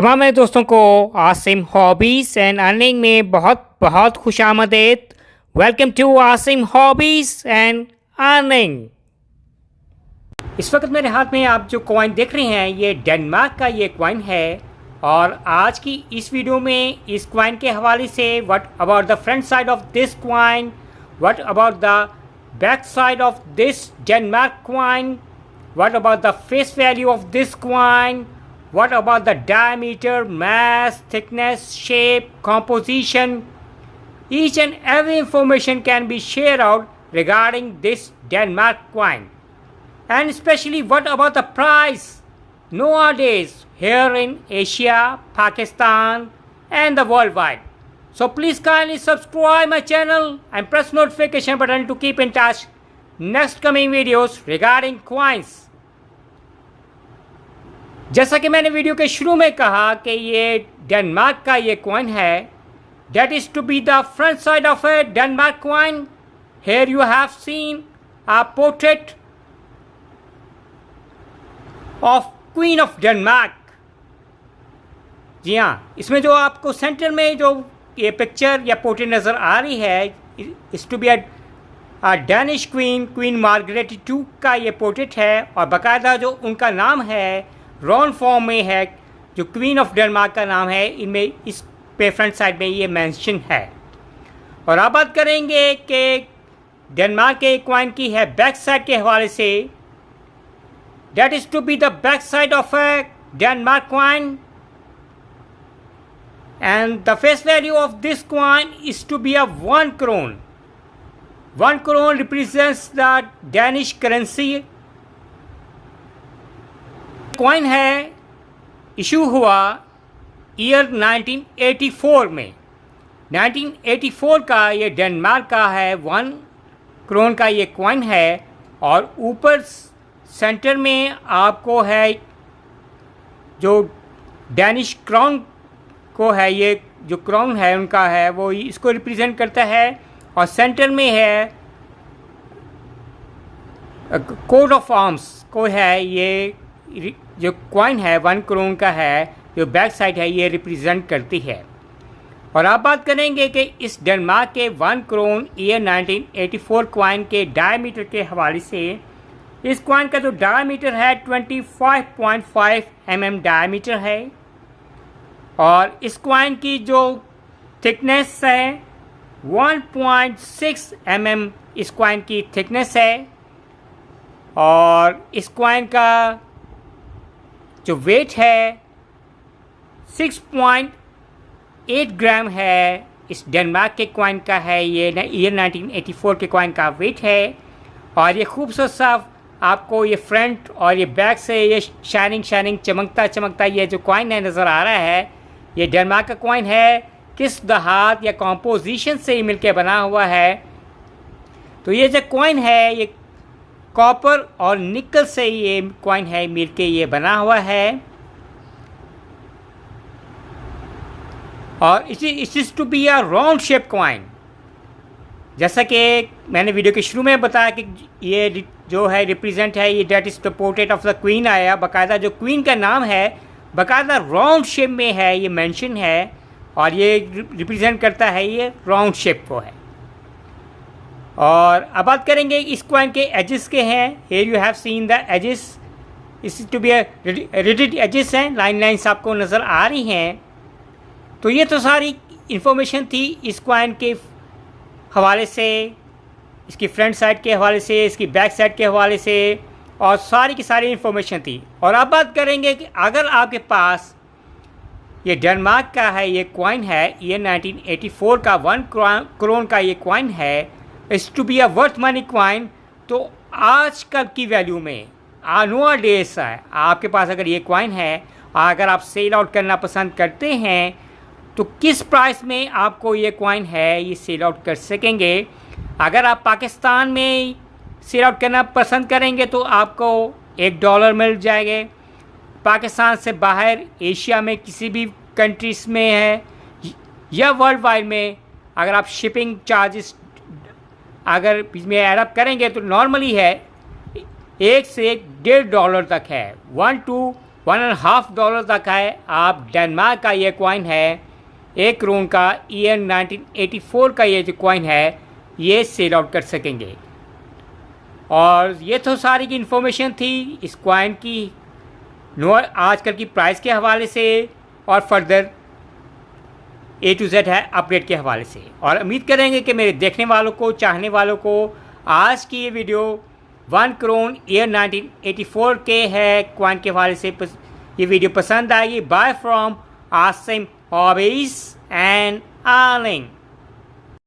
तमाम मेरे दोस्तों को आसिम हॉबीज़ एंड अर्निंग में बहुत बहुत खुशामदीद। Welcome to Asim hobbies and earning. इस वक्त मेरे हाथ में आप जो कॉइन देख रहे हैं ये डेनमार्क का ये कॉइन है और आज की इस वीडियो में इस कॉइन के हवाले से what about the front side of this coin, what about the back side of this Denmark coin, what about the face value of this coin, what about the diameter, mass, thickness, shape, composition. Each and every information can be shared out regarding this Denmark coin. And especially what about the price nowadays here in Asia, Pakistan and the worldwide. So please kindly subscribe my channel and press notification button to keep in touch next coming videos regarding coins. जैसा कि मैंने video के शुरू में कहा कि ये Denmark का ये कॉइन है, that is to be the front side of a Denmark coin. Here you have seen a portrait of queen of Denmark. जी हाँ, इसमें जो आपको सेंटर में जो ये पिक्चर या पोर्ट्रेट नज़र आ रही है is to be a Danish Queen Margaret two का ये पोर्ट्रेट है और बाकायदा जो उनका नाम है रॉन फॉर्म में है, जो क्वीन ऑफ डेनमार्क का नाम है, इनमें इस पे फ्रंट साइड में ये मेंशन है। और अब बात करेंगे कि डेनमार्क के कॉइन की है बैक साइड के हवाले से। That is to be the back side of a Denmark coin and the face value of this coin is to be a 1 krone. 1 krone represents the Danish currency. Coin है issue हुआ year 1984 में। 1984 का ये Denmark का है 1 करोन का ये coin है और ऊपर सेंटर में आपको है जो डेनिश क्राउन को है, ये जो क्राउन है उनका है वो इसको रिप्रेजेंट करता है और सेंटर में है कोड ऑफ आर्म्स को है। ये जो कॉइन है 1 करोन का है, जो बैक साइड है ये रिप्रेजेंट करती है। और अब बात करेंगे कि इस डेनमार्क के 1 करोन ईयर 1984 कॉइन के डायमीटर के हवाले से। इस कॉइन का जो डायमीटर है 25.5 mm डायमीटर है और इस कॉइन की जो थिकनेस है 1.6 mm इस कॉइन की थिकनेस है और इस कॉइन का जो वेट है 6.8 ग्राम है। इस डेनमार्क के कॉइन का है, ये ईयर 1984 के कॉइन का वेट है और ये खूबसूरत सा आपको ये फ्रंट और ये बैक से ये शाइनिंग चमकता ये जो कॉइन है नज़र आ रहा है। ये डेनमार्क का कॉइन है, किस दहात या कॉम्पोजिशन से ही मिलके बना हुआ है। तो ये जो कॉइन है ये कॉपर और निकल से ये कॉइन है मिलके ये बना हुआ है और it is to be a round shape coin. जैसा कि मैंने वीडियो के शुरू में बताया कि ये जो है रिप्रेजेंट है ये that is the portrait of the queen आया, बाकायदा जो क्वीन का नाम है बाकायदा राउंड शेप में है, ये मेंशन है और ये रिप्रेजेंट करता है ये राउंड शेप को है। और अब बात करेंगे इस कॉइन के एजेस के हैं। Here you have seen the edges, is to be reeded edges हैं, लाइन्स आपको नज़र आ रही हैं। तो ये तो सारी इंफॉर्मेशन थी इस कॉइन के हवाले से, इसकी फ्रंट साइड के हवाले से, इसकी बैक साइड के हवाले से और सारी की सारी इंफॉर्मेशन थी। और अब बात करेंगे कि अगर आपके पास ये डेनमार्क का है ये कॉइन है, ईयर 1984 का 1 करोन का ये कॉइन है, is to be a worth money coin. तो आजकल की वैल्यू में नो डेज है, आपके पास अगर ये कॉइन है, अगर आप सेल आउट करना पसंद करते हैं तो किस प्राइस में आपको ये कॉइन है ये सेल आउट कर सकेंगे। अगर आप पाकिस्तान में सेल आउट करना पसंद करेंगे तो आपको $1 मिल जाएंगे। पाकिस्तान से बाहर एशिया में किसी भी कंट्रीज़ में है या वर्ल्ड वाइड में अगर आप शिपिंग चार्जेस अगर इसमें एडअप करेंगे तो नॉर्मली है $1 से $1.5 तक है, $1 to $1.5 तक है। आप डेनमार्क का ये कॉइन है, 1 करोड़ का ईयर 1984 का ये जो कॉइन है ये सेल आउट कर सकेंगे। और ये तो सारी की इन्फॉर्मेशन थी इस कॉइन की आजकल की प्राइस के हवाले से और फर्दर A to Z है अपडेट के हवाले से। और उम्मीद करेंगे कि मेरे देखने वालों को, चाहने वालों को आज की ये वीडियो 1 करोड़ ईयर 1984 के है कॉइन के हवाले से ये वीडियो पसंद आएगी। Bye from Asim hobbies and earning.